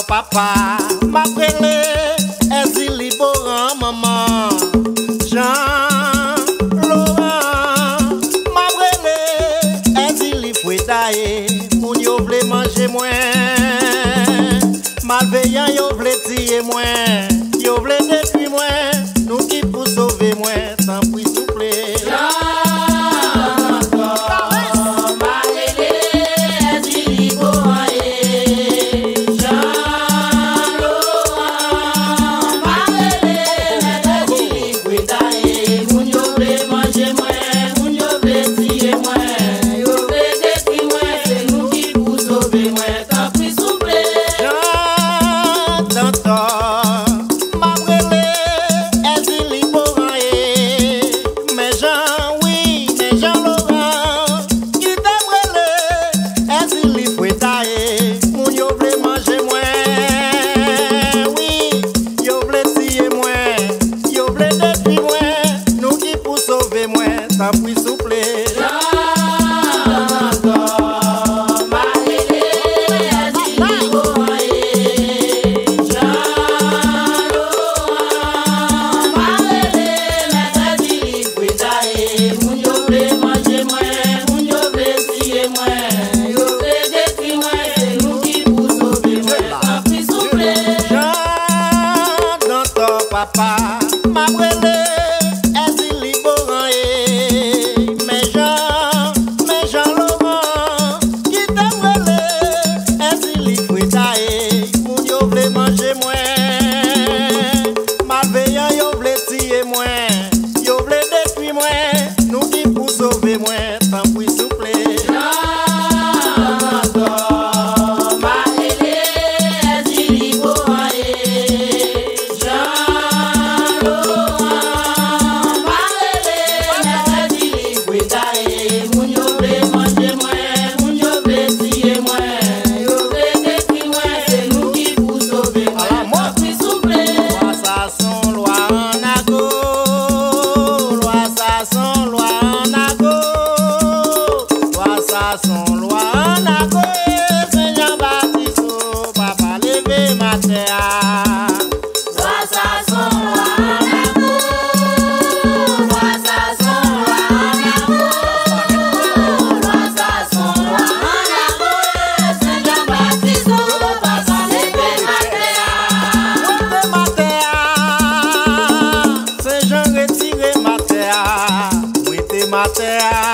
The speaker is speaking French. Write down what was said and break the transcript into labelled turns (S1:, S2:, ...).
S1: papa, ma prélé, est-il liboran maman, Jean Laurent, ma prélé, est-il lifouetaye, moun yo vle manger moins, malveillant yo vle tirer moins, yo vle détruire moins, nous qui pour sauver moins, sans prix souple. Papa, ma brûlé, est-il liboran mais Jean Laurent, qui t'a brûlé, est-il lifouetaye, moun yo vle manger moins, malveillant yo vle tirer moins, yo vle détruire moins, nous qui pour sauver moins, tant pis souple. Son loi en ago, Saint Jean-Baptiste, papa levé ma terre.
S2: Loi ça son loi en ago, loi ça son loi en ago, loi ça son loi en ago, Saint Jean-Baptiste, papa levé ma terre.
S1: Levé ma terre, Saint Jean retiré ma terre, ma terre.